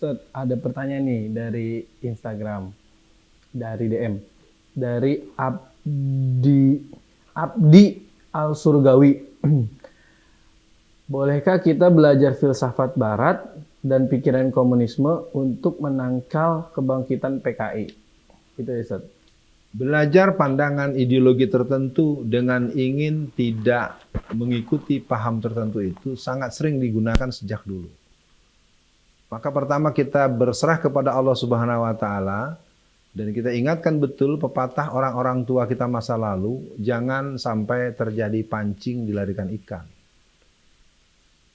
Ustaz, ada pertanyaan nih dari Instagram, dari DM, dari Abdi Al Surgawi. Bolehkah kita belajar filsafat Barat dan pikiran komunisme untuk menangkal kebangkitan PKI? Itu ya, Ustaz. Belajar pandangan ideologi tertentu dengan ingin tidak mengikuti paham tertentu itu sangat sering digunakan sejak dulu. Maka pertama kita berserah kepada Allah Subhanahu wa taala dan kita ingatkan betul pepatah orang-orang tua kita masa lalu, jangan sampai terjadi pancing dilarikan ikan.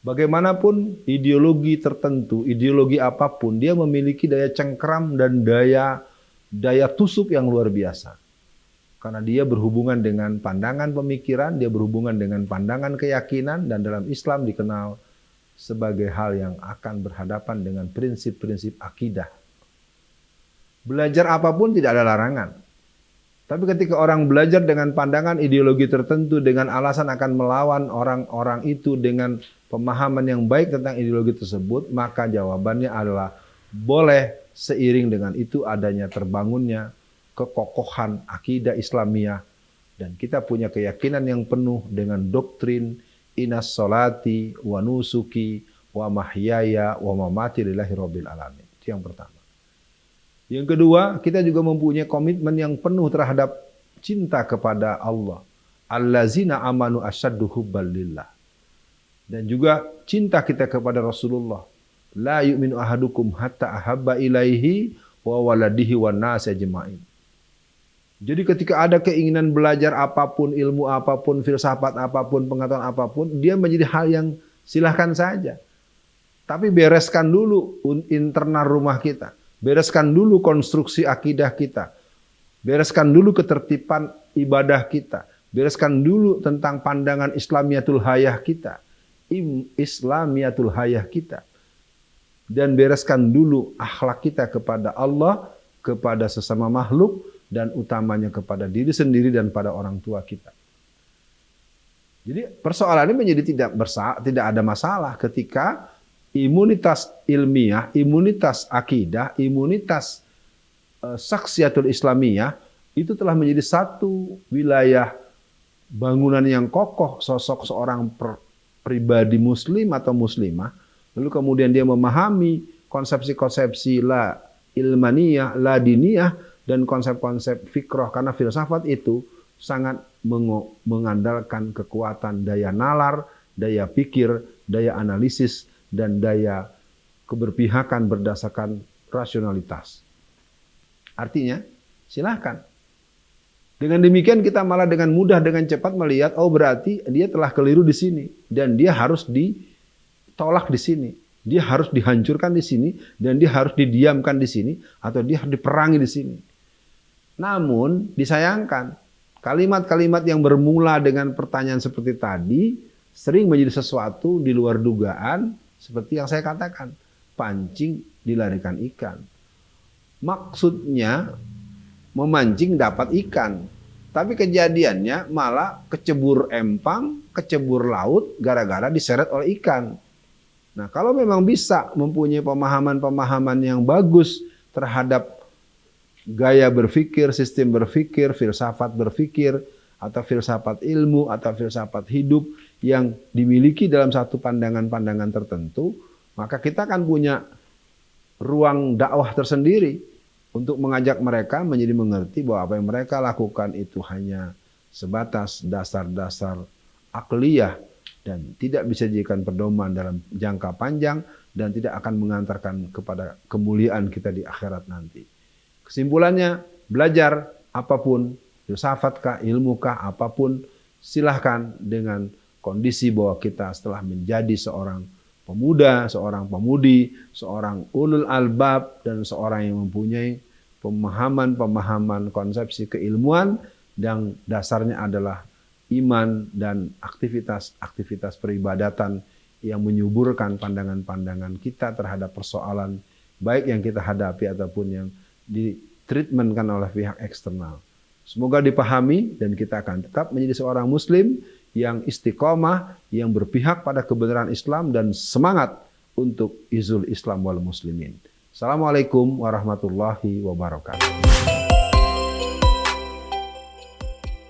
Bagaimanapun ideologi tertentu, ideologi apapun, dia memiliki daya cengkeram dan daya tusuk yang luar biasa. Karena dia berhubungan dengan pandangan pemikiran, dia berhubungan dengan pandangan keyakinan, dan dalam Islam dikenal sebagai hal yang akan berhadapan dengan prinsip-prinsip akidah. Belajar apapun tidak ada larangan. Tapi ketika orang belajar dengan pandangan ideologi tertentu dengan alasan akan melawan orang-orang itu dengan pemahaman yang baik tentang ideologi tersebut, maka jawabannya adalah boleh seiring dengan itu adanya terbangunnya kekokohan akidah Islamiyah dan kita punya keyakinan yang penuh dengan doktrin inas solati wa nusuki wa mahyaya wa mamati lillahi rabbil alamin. Itu yang pertama. Yang kedua, kita juga mempunyai komitmen yang penuh terhadap cinta kepada Allah. Allazina amanu asyaddu hubbal lillah. Dan juga cinta kita kepada Rasulullah. La yu'minu ahadukum hatta ahabba ilaihi wa waladihi wan nasi ajma'in. Jadi ketika ada keinginan belajar apapun, ilmu apapun, filsafat apapun, pengetahuan apapun, dia menjadi hal yang silahkan saja. Tapi bereskan dulu internal rumah kita. Bereskan dulu konstruksi akidah kita. Bereskan dulu ketertiban ibadah kita. Bereskan dulu tentang pandangan Islamiyatul hayah kita. Islamiyatul hayah kita. Dan bereskan dulu akhlak kita kepada Allah, kepada sesama makhluk, dan utamanya kepada diri sendiri dan pada orang tua kita. Jadi persoalan ini menjadi tidak ada masalah ketika imunitas ilmiah, imunitas akidah, imunitas saksiatul islamiyah itu telah menjadi satu wilayah bangunan yang kokoh sosok seorang pribadi muslim atau muslimah. Lalu kemudian dia memahami konsepsi-konsepsi la ilmaniyah, la diniyah, dan konsep-konsep fikroh. Karena filsafat itu sangat mengandalkan kekuatan daya nalar, daya pikir, daya analisis, dan daya keberpihakan berdasarkan rasionalitas. Artinya, silahkan. Dengan demikian kita malah dengan mudah, dengan cepat melihat, oh berarti dia telah keliru di sini. Dan dia harus ditolak di sini. Dia harus dihancurkan di sini. Dan dia harus didiamkan di sini. Atau dia harus diperangi di sini. Namun, disayangkan, kalimat-kalimat yang bermula dengan pertanyaan seperti tadi, sering menjadi sesuatu di luar dugaan, seperti yang saya katakan, pancing dilarikan ikan. Maksudnya memancing dapat ikan. Tapi kejadiannya malah kecebur empang, kecebur laut gara-gara diseret oleh ikan. Nah, kalau memang bisa mempunyai pemahaman-pemahaman yang bagus terhadap gaya berpikir, sistem berpikir, filsafat berpikir, atau filsafat ilmu, atau filsafat hidup yang dimiliki dalam satu pandangan-pandangan tertentu, maka kita akan punya ruang dakwah tersendiri untuk mengajak mereka menjadi mengerti bahwa apa yang mereka lakukan itu hanya sebatas dasar-dasar akliyah dan tidak bisa dijadikan pedoman dalam jangka panjang dan tidak akan mengantarkan kepada kemuliaan kita di akhirat nanti. Kesimpulannya, belajar apapun, filsafatkah, ilmukah, apapun, silahkan dengan kondisi bahwa kita setelah menjadi seorang pemuda, seorang pemudi, seorang ulul albab, dan seorang yang mempunyai pemahaman-pemahaman konsepsi keilmuan yang dasarnya adalah iman dan aktivitas-aktivitas peribadatan yang menyuburkan pandangan-pandangan kita terhadap persoalan baik yang kita hadapi ataupun yang ditreatmentkan oleh pihak eksternal. Semoga dipahami dan kita akan tetap menjadi seorang muslim yang istiqomah, yang berpihak pada kebenaran Islam dan semangat untuk izul Islam wal muslimin. Assalamualaikum warahmatullahi wabarakatuh.